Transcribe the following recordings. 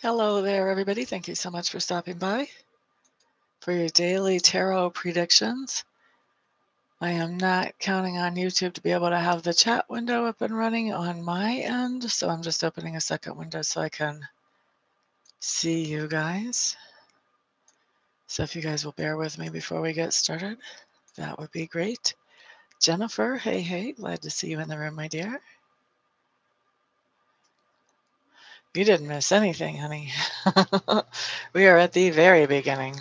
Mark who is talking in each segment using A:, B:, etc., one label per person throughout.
A: Hello there, everybody. Thank you so much for stopping by for your daily tarot predictions. I am not counting on YouTube to be able to have the chat window up and running on my end, so I'm just opening a second window so I can see you guys. So if you guys will bear with me before we get started, that would be great. Jennifer, hey, glad to see you in the room, my dear. You didn't miss anything, honey. We are at the very beginning.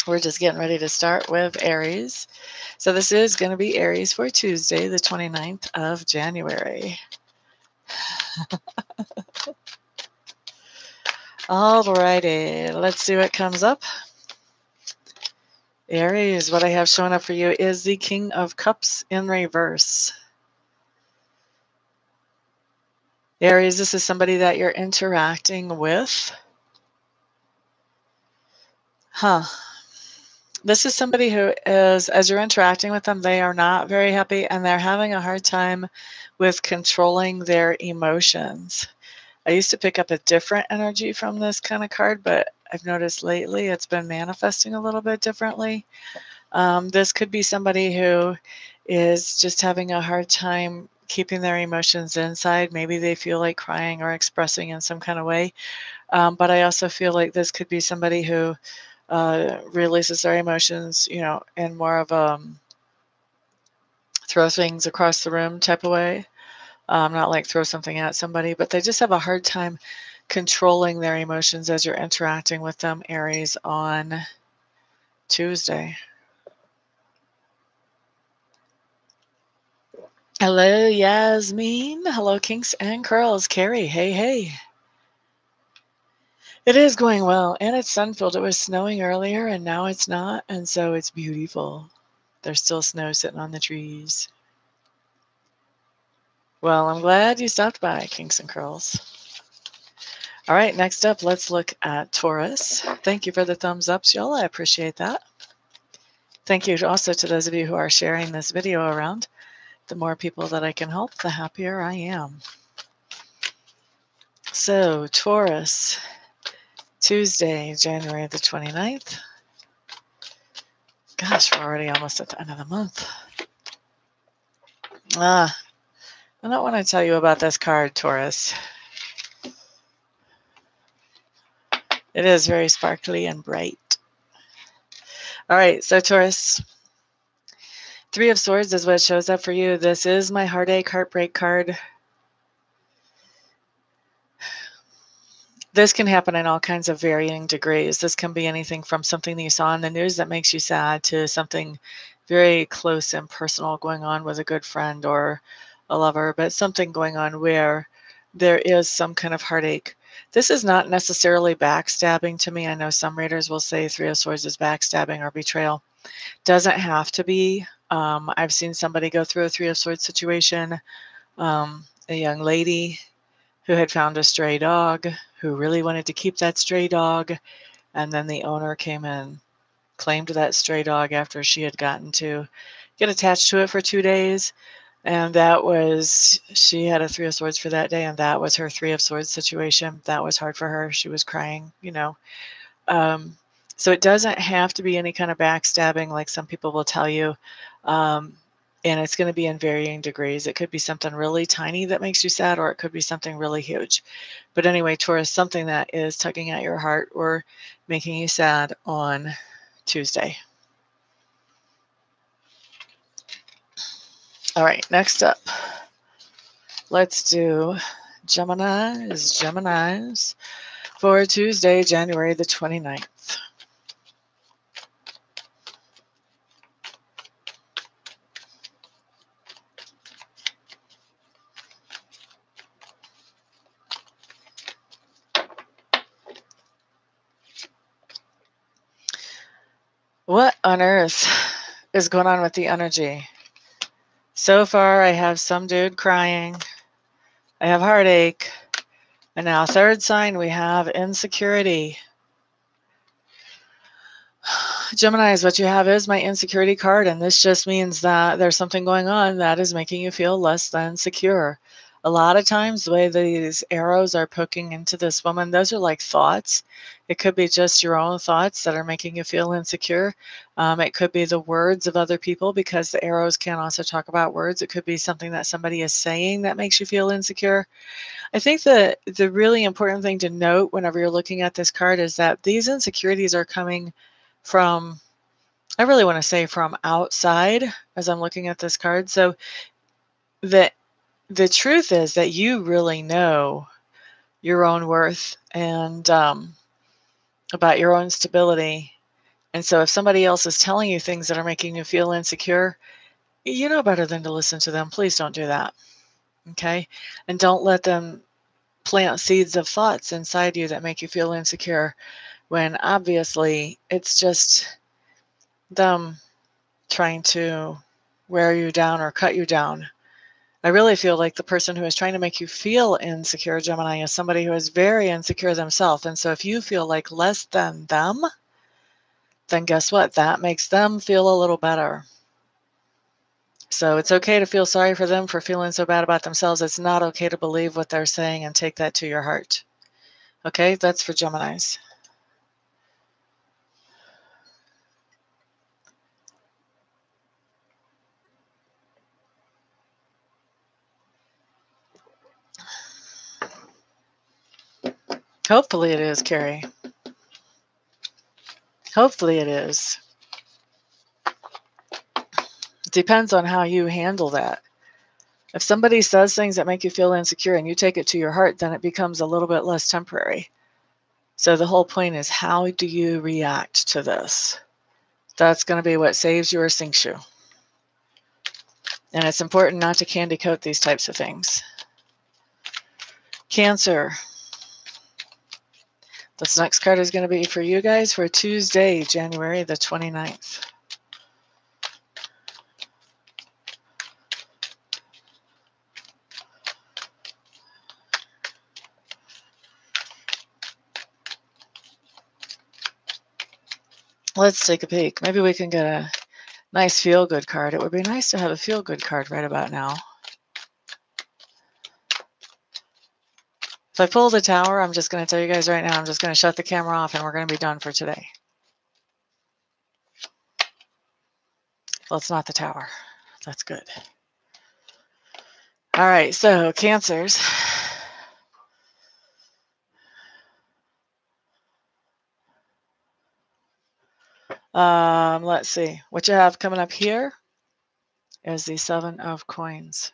A: We're just getting ready to start with Aries. So this is going to be Aries for Tuesday, the 29th of January. Alrighty, let's see what comes up. Aries, what I have showing up for you is the King of Cups in reverse. Aries, this is somebody that you're interacting with. This is somebody who is, as you're interacting with them, they are not very happy and they're having a hard time with controlling their emotions. I used to pick up a different energy from this kind of card, but I've noticed lately it's been manifesting a little bit differently. This could be somebody who is just having a hard time keeping their emotions inside. Maybe they feel like crying or expressing in some kind of way. But I also feel like this could be somebody who releases their emotions, in more of a throw things across the room type of way. Not like throw something at somebody, but they just have a hard time controlling their emotions as you're interacting with them, Aries, on Tuesday. Hello, Yasmin. Hello, Kinks and Curls. Carrie, hey. It is going well, and it's sun-filled. It was snowing earlier, and now it's not, and so it's beautiful. There's still snow sitting on the trees. Well, I'm glad you stopped by, Kinks and Curls. All right, next up, let's look at Taurus. Thank you for the thumbs ups, y'all. I appreciate that. Thank you also to those of you who are sharing this video around. The more people that I can help, the happier I am. So, Taurus, Tuesday, January the 29th. Gosh, we're already almost at the end of the month. I don't want to tell you about this card, Taurus. It is very sparkly and bright. All right, so Taurus, Three of Swords is what shows up for you. This is my heartache, heartbreak card. This can happen in all kinds of varying degrees. This can be anything from something that you saw in the news that makes you sad to something very close and personal going on with a good friend or a lover, but something going on where there is some kind of heartache. This is not necessarily backstabbing to me. I know some readers will say Three of Swords is backstabbing or betrayal. Doesn't have to be. I've seen somebody go through a Three of Swords situation, a young lady who had found a stray dog, who really wanted to keep that stray dog, and then the owner came and claimed that stray dog after she had gotten to get attached to it for 2 days. And that was, she had a Three of Swords for that day, and that was her Three of Swords situation. That was hard for her. She was crying, So it doesn't have to be any kind of backstabbing like some people will tell you. And it's going to be in varying degrees. It could be something really tiny that makes you sad, or it could be something really huge. But anyway, Taurus, something that is tugging at your heart or making you sad on Tuesday. All right, next up, let's do Geminis for Tuesday, January the 29th. What on earth is going on with the energy? So far, I have some dude crying. I have heartache. And now, third sign, we have insecurity. Geminis, what you have is my insecurity card, and this just means that there's something going on that is making you feel less than secure. A lot of times, the way these arrows are poking into this woman, those are like thoughts. It could be just your own thoughts that are making you feel insecure. It could be the words of other people, because the arrows can also talk about words. It could be something that somebody is saying that makes you feel insecure. I think that the really important thing to note whenever you're looking at this card is that these insecurities are coming from, I really want to say, from outside as I'm looking at this card. So the truth is that you really know your own worth and about your own stability. And so if somebody else is telling you things that are making you feel insecure, you know better than to listen to them. Please don't do that. Okay? And don't let them plant seeds of thoughts inside you that make you feel insecure, when obviously it's just them trying to wear you down or cut you down. I really feel like the person who is trying to make you feel insecure, Gemini, is somebody who is very insecure themselves. And so if you feel like less than them, then guess what? That makes them feel a little better. So it's okay to feel sorry for them for feeling so bad about themselves. It's not okay to believe what they're saying and take that to your heart. Okay, that's for Geminis. Hopefully it is, Carrie. Hopefully it is. It depends on how you handle that. If somebody says things that make you feel insecure and you take it to your heart, then it becomes a little bit less temporary. So the whole point is, how do you react to this? That's going to be what saves you or sinks you. And it's important not to candy coat these types of things. Cancer. This next card is going to be for you guys for Tuesday, January the 29th. Let's take a peek. Maybe we can get a nice feel-good card. It would be nice to have a feel-good card right about now. If I pull the Tower, I'm just going to tell you guys right now, I'm just going to shut the camera off and we're going to be done for today. Well, it's not the Tower. That's good. All right, so Cancers. Let's see. What you have coming up here is the Seven of Coins.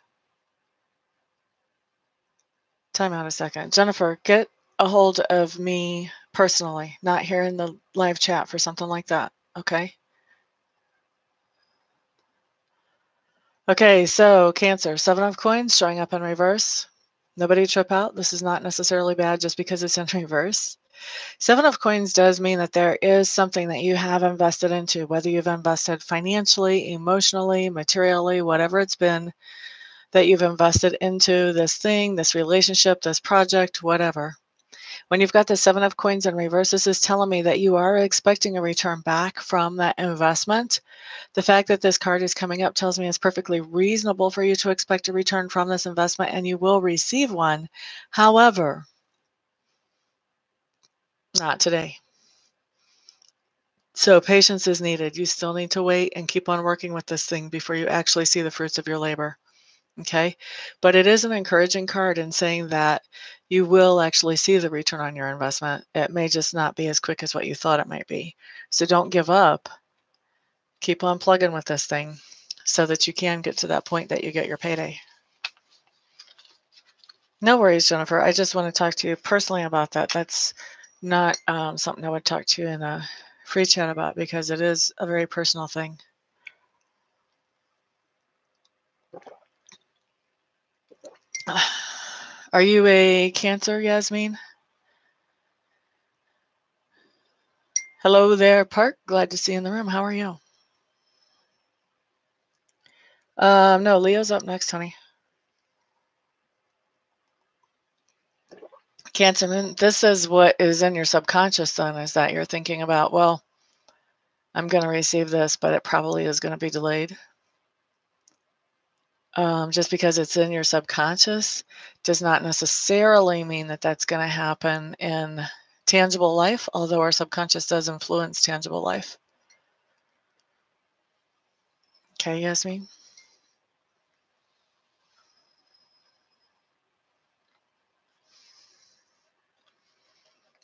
A: Time out a second. Jennifer, get a hold of me personally, not here in the live chat for something like that, okay? Okay, so Cancer, Seven of Coins showing up in reverse. Nobody trip out. This is not necessarily bad just because it's in reverse. Seven of Coins does mean that there is something that you have invested into, whether you've invested financially, emotionally, materially, whatever it's been, that you've invested into this thing, this relationship, this project, whatever. When you've got the Seven of Coins in reverse, this is telling me that you are expecting a return back from that investment. The fact that this card is coming up tells me it's perfectly reasonable for you to expect a return from this investment, and you will receive one. However, not today. So patience is needed. You still need to wait and keep on working with this thing before you actually see the fruits of your labor. Okay? But it is an encouraging card in saying that you will actually see the return on your investment. It may just not be as quick as what you thought it might be. So don't give up. Keep on plugging with this thing so that you can get to that point that you get your payday. No worries, Jennifer. I just want to talk to you personally about that. That's not something I would talk to you in a free chat about, because it is a very personal thing. Are you a Cancer, Yasmin? Hello there, Park. Glad to see you in the room. How are you? No, Leo's up next, honey. Cancer Moon, this is what is in your subconscious then, is that you're thinking about, well, I'm going to receive this, but it probably is going to be delayed. Just because it's in your subconscious does not necessarily mean that that's going to happen in tangible life, although our subconscious does influence tangible life. Okay, Yasmin?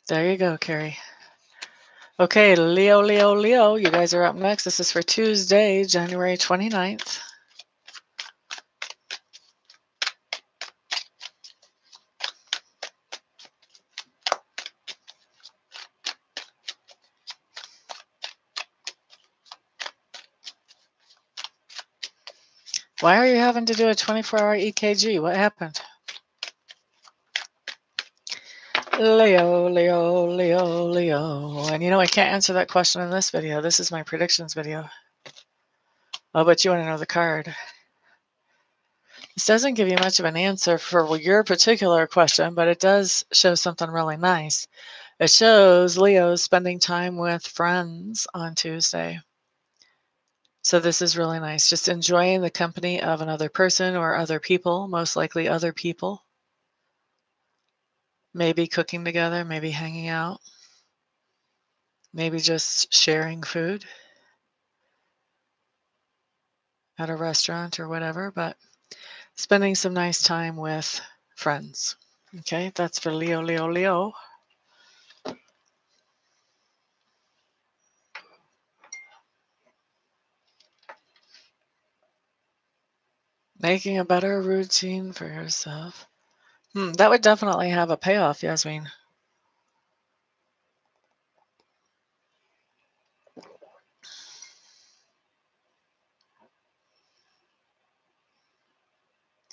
A: There you go, Carrie. Okay, Leo, Leo, Leo, you guys are up next. This is for Tuesday, January 29th. Why are you having to do a 24-hour EKG? What happened? Leo, Leo, Leo, Leo. And you know, I can't answer that question in this video. This is my predictions video. Oh, but you want to know the card. This doesn't give you much of an answer for your particular question, but it does show something really nice. It shows Leo spending time with friends on Tuesday. So this is really nice. Just enjoying the company of another person or other people, most likely other people. Maybe cooking together, maybe hanging out, maybe just sharing food at a restaurant or whatever, but spending some nice time with friends. Okay, that's for Leo, Leo, Leo. Making a better routine for yourself. That would definitely have a payoff, Yasmin.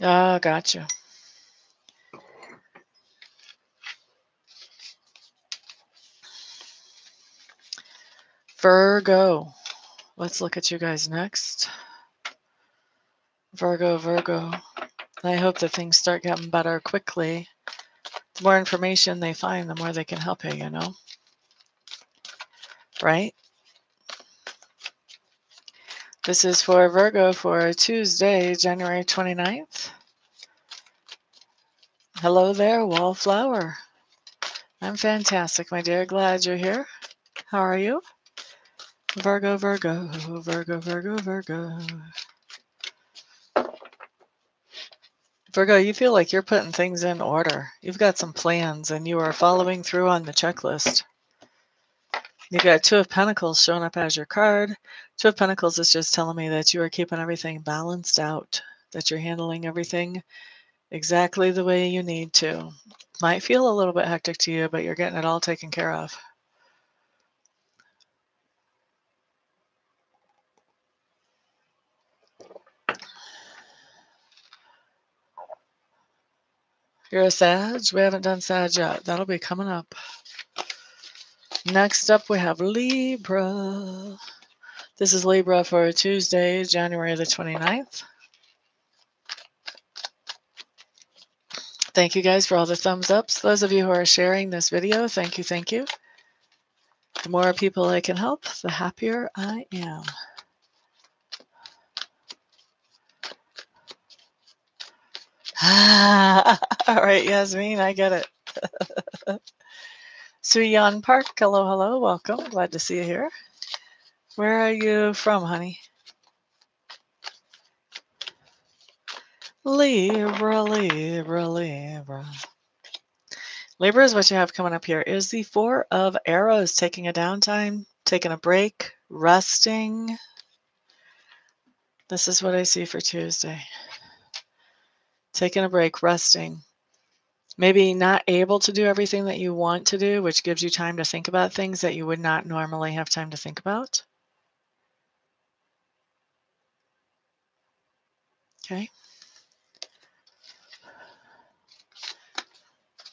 A: Oh, gotcha. Virgo. Let's look at you guys next. Virgo, Virgo. I hope that things start getting better quickly. The more information they find, the more they can help you, you know? Right? This is for Virgo for Tuesday, January 29th. Hello there, Wallflower. I'm fantastic, my dear. Glad you're here. How are you? Virgo, Virgo, Virgo, Virgo, Virgo. Virgo, you feel like you're putting things in order. You've got some plans and you are following through on the checklist. You got Two of Pentacles showing up as your card. Two of Pentacles is just telling me that you are keeping everything balanced out, that you're handling everything exactly the way you need to. Might feel a little bit hectic to you, but you're getting it all taken care of. You're a Sag? We haven't done Sag yet. That'll be coming up. Next up, we have Libra. This is Libra for Tuesday, January the 29th. Thank you guys for all the thumbs ups. Those of you who are sharing this video, thank you, thank you. The more people I can help, the happier I am. All right, Yasmin, I get it. Suyan Park, hello, hello, welcome. Glad to see you here. Where are you from, honey? Libra, Libra, Libra. Libra is what you have coming up here is the Four of Arrows, taking a downtime, taking a break, resting. This is what I see for Tuesday. Taking a break, resting. Maybe not able to do everything that you want to do, which gives you time to think about things that you would not normally have time to think about. Okay.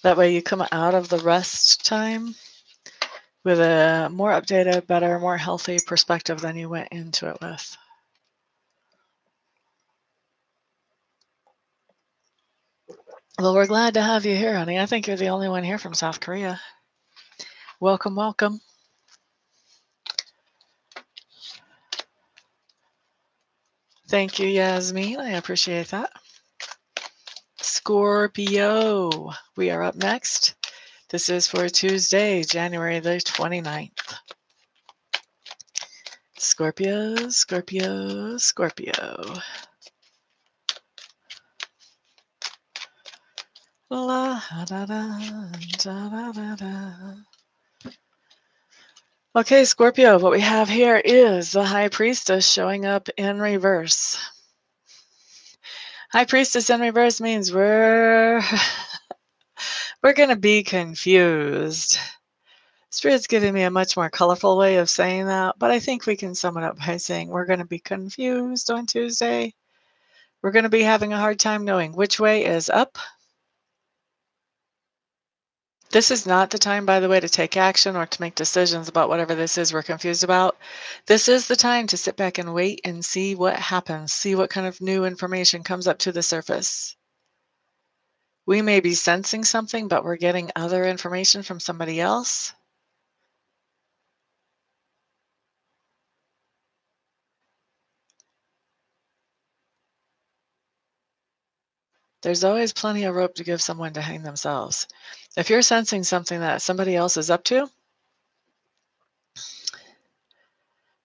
A: That way you come out of the rest time with a more updated, better, more healthy perspective than you went into it with. Well, we're glad to have you here, honey. I think you're the only one here from South Korea. Welcome, welcome. Thank you, Yasmin. I appreciate that. Scorpio, we are up next. This is for Tuesday, January the 29th. Scorpio, Scorpio, Scorpio. La, da, da, da, da, da. Okay, Scorpio, what we have here is the High Priestess showing up in reverse. High Priestess in reverse means we're going to be confused. Spirit's giving me a much more colorful way of saying that, but I think we can sum it up by saying we're going to be confused on Tuesday. We're going to be having a hard time knowing which way is up. This is not the time, by the way, to take action or to make decisions about whatever this is we're confused about. This is the time to sit back and wait and see what happens, see what kind of new information comes up to the surface. We may be sensing something, but we're getting other information from somebody else. There's always plenty of rope to give someone to hang themselves. If you're sensing something that somebody else is up to,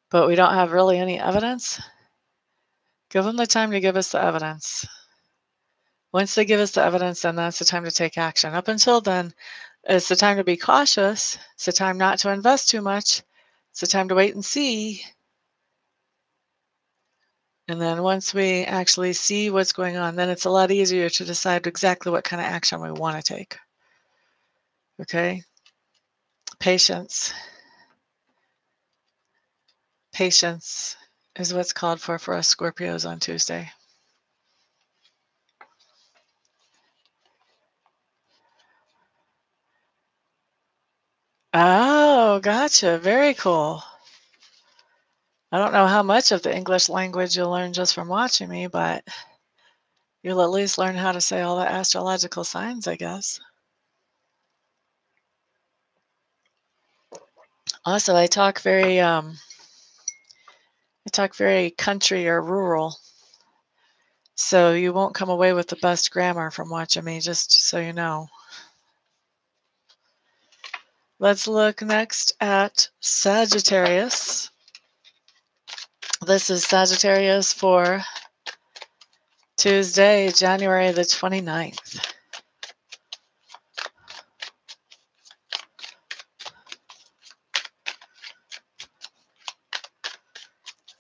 A: but we don't have really any evidence, give them the time to give us the evidence. Once they give us the evidence, then that's the time to take action. Up until then, it's the time to be cautious. It's the time not to invest too much. It's the time to wait and see. And then once we actually see what's going on, then it's a lot easier to decide exactly what kind of action we want to take. Okay? Patience. Patience is what's called for us Scorpios on Tuesday. Oh, gotcha. Very cool. I don't know how much of the English language you'll learn just from watching me, but you'll at least learn how to say all the astrological signs, I guess. Also, I talk very country or rural, so you won't come away with the best grammar from watching me, just so you know. Let's look next at Sagittarius. This is Sagittarius for Tuesday, January the 29th.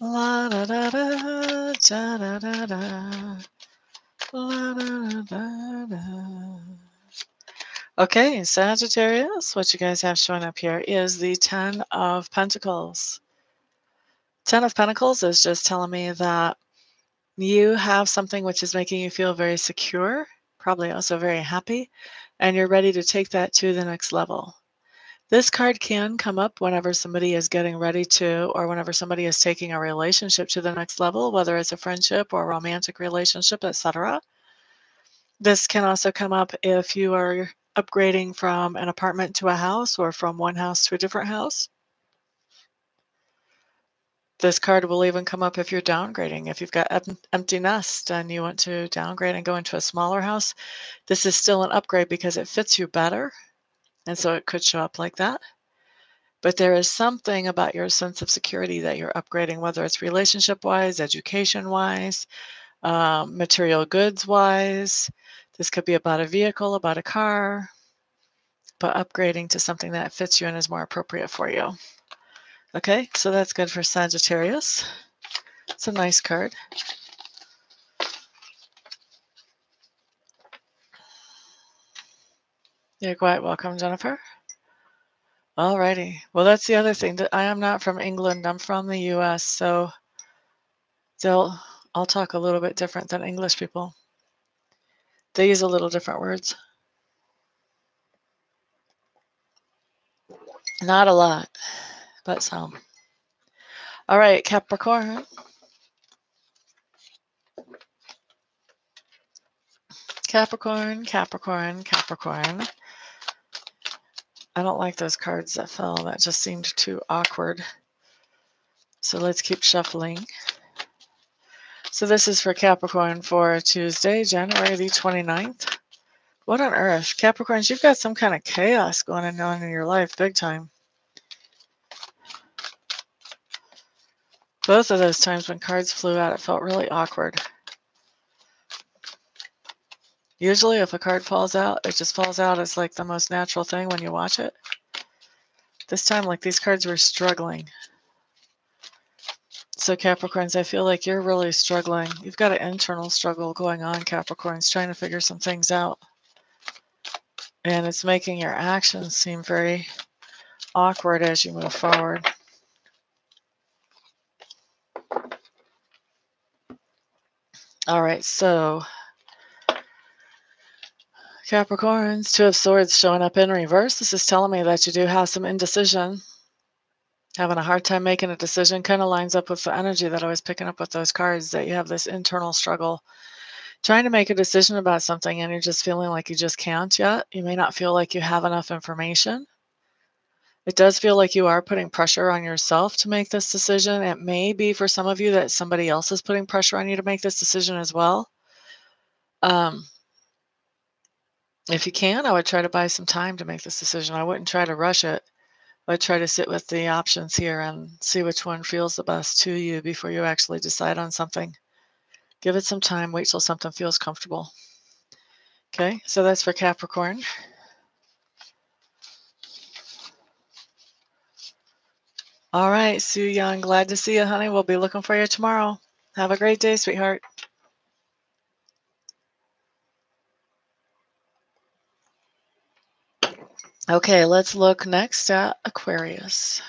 A: La da da da da da da da. La da da da. Okay, Sagittarius, what you guys have showing up here is the Ten of Pentacles. Ten of Pentacles is just telling me that you have something which is making you feel very secure, probably also very happy, and you're ready to take that to the next level. This card can come up whenever somebody is getting ready to, or whenever somebody is taking a relationship to the next level, whether it's a friendship or a romantic relationship, etc. This can also come up if you are upgrading from an apartment to a house or from one house to a different house. This card will even come up if you're downgrading. If you've got empty nest and you want to downgrade and go into a smaller house, this is still an upgrade because it fits you better. And so it could show up like that. But there is something about your sense of security that you're upgrading, whether it's relationship-wise, education-wise, material goods-wise. This could be about a vehicle, about a car, but upgrading to something that fits you and is more appropriate for you. Okay, so that's good for Sagittarius. It's a nice card. You're quite welcome, Jennifer. Alrighty. Well, that's the other thing. That I am not from England. I'm from the U.S., so I'll talk a little bit different than English people. They use a little different words. Not a lot, but some. All right, Capricorn. Capricorn, Capricorn, Capricorn. I don't like those cards that fell. That just seemed too awkward. So let's keep shuffling. So this is for Capricorn for Tuesday, January the 29th. What on earth? Capricorns, you've got some kind of chaos going on in your life, big time. Both of those times when cards flew out, it felt really awkward. Usually if a card falls out, it just falls out as like the most natural thing when you watch it. This time, like, these cards were struggling. So Capricorns, I feel like you're really struggling. You've got an internal struggle going on, Capricorns, trying to figure some things out. And it's making your actions seem very awkward as you move forward. All right, so Capricorns, Two of Swords showing up in reverse. This is telling me that you do have some indecision. Having a hard time making a decision. Kind of lines up with the energy that I was picking up with those cards, that you have this internal struggle trying to make a decision about something and you're just feeling like you just can't yet. You may not feel like you have enough information. It does feel like you are putting pressure on yourself to make this decision. It may be for some of you that somebody else is putting pressure on you to make this decision as well. If you can, I would try to buy some time to make this decision. I wouldn't try to rush it. I would try to sit with the options here and see which one feels the best to you before you actually decide on something. Give it some time. Wait till something feels comfortable. Okay, so that's for Capricorn. All right, Sue Young, glad to see you, honey. We'll be looking for you tomorrow. Have a great day, sweetheart. Okay, let's look next at Aquarius.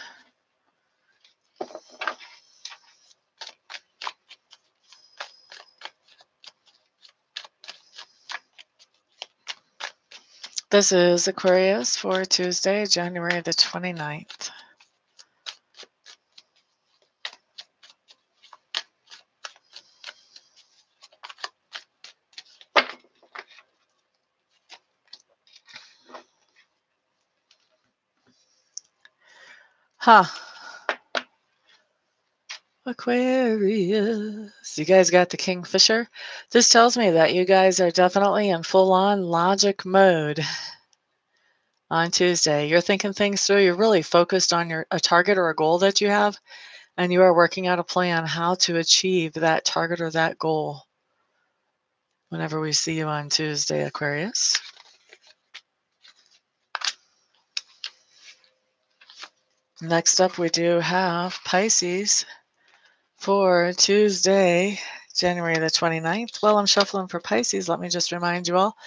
A: This is Aquarius for Tuesday, January the 29th. Huh. Aquarius. You guys got the Kingfisher? This tells me that you guys are definitely in full-on logic mode on Tuesday. You're thinking things through. You're really focused on a target or a goal that you have, and you are working out a plan how to achieve that target or that goal whenever we see you on Tuesday, Aquarius. Next up, we do have Pisces for Tuesday, January the 29th. While I'm shuffling for Pisces, let me just remind you all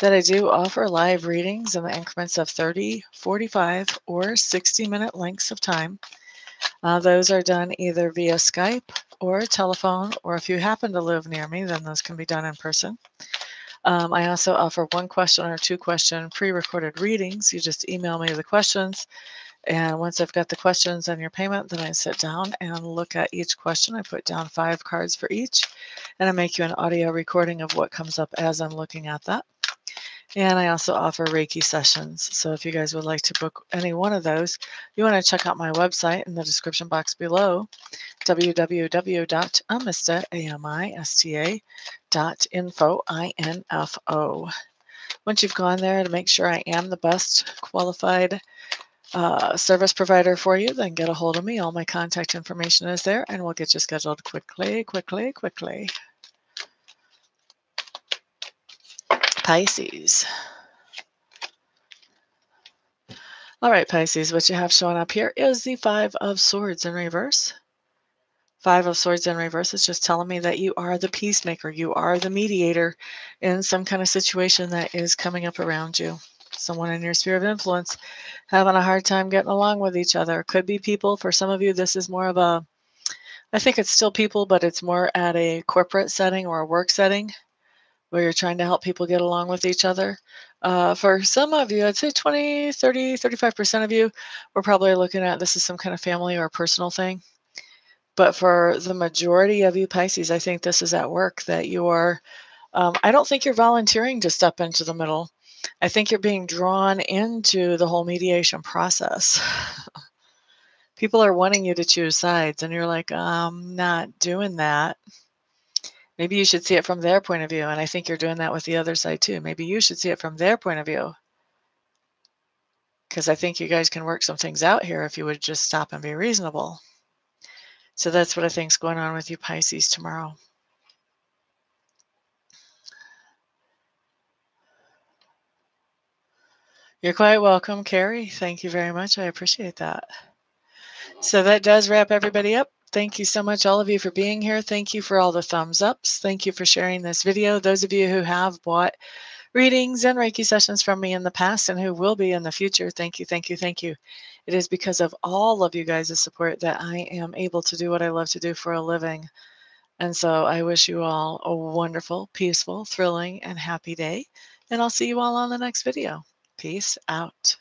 A: that I do offer live readings in the increments of 30, 45, or 60-minute lengths of time. Those are done either via Skype or telephone, or if you happen to live near me, then those can be done in person. I also offer 1-question or 2-question pre-recorded readings. You just email me the questions, and once I've got the questions and your payment, then I sit down and look at each question. I put down 5 cards for each, and I make you an audio recording of what comes up as I'm looking at that. And I also offer Reiki sessions. So if you guys would like to book any one of those, you want to check out my website in the description box below, www.amista.info. Once you've gone there to make sure I am the best qualified service provider for you, then get a hold of me. All my contact information is there, and we'll get you scheduled quickly. Pisces. All right, Pisces, what you have showing up here is the 5 of Swords in reverse. 5 of Swords in reverse is just telling me that you are the peacemaker. You are the mediator in some kind of situation that is coming up around you. Someone in your sphere of influence having a hard time getting along with each other. Could be people. For some of you, this is more of a, I think it's still people, but it's more at a corporate setting or a work setting where you're trying to help people get along with each other. For some of you, I'd say 20, 30, 35% of you, we're probably looking at this as some kind of family or personal thing. But for the majority of you Pisces, I think this is at work, that you are, I don't think you're volunteering to step into the middle. I think you're being drawn into the whole mediation process. People are wanting you to choose sides, and you're like, I'm not doing that. Maybe you should see it from their point of view, and I think you're doing that with the other side too. Maybe you should see it from their point of view, because I think you guys can work some things out here if you would just stop and be reasonable. So that's what I think's going on with you Pisces tomorrow. You're quite welcome, Carrie. Thank you very much. I appreciate that. So that does wrap everybody up. Thank you so much, all of you, for being here. Thank you for all the thumbs ups. Thank you for sharing this video. Those of you who have bought readings and Reiki sessions from me in the past and who will be in the future, thank you, thank you, thank you. It is because of all of you guys' support that I am able to do what I love to do for a living. And so I wish you all a wonderful, peaceful, thrilling, and happy day. And I'll see you all on the next video. Peace out.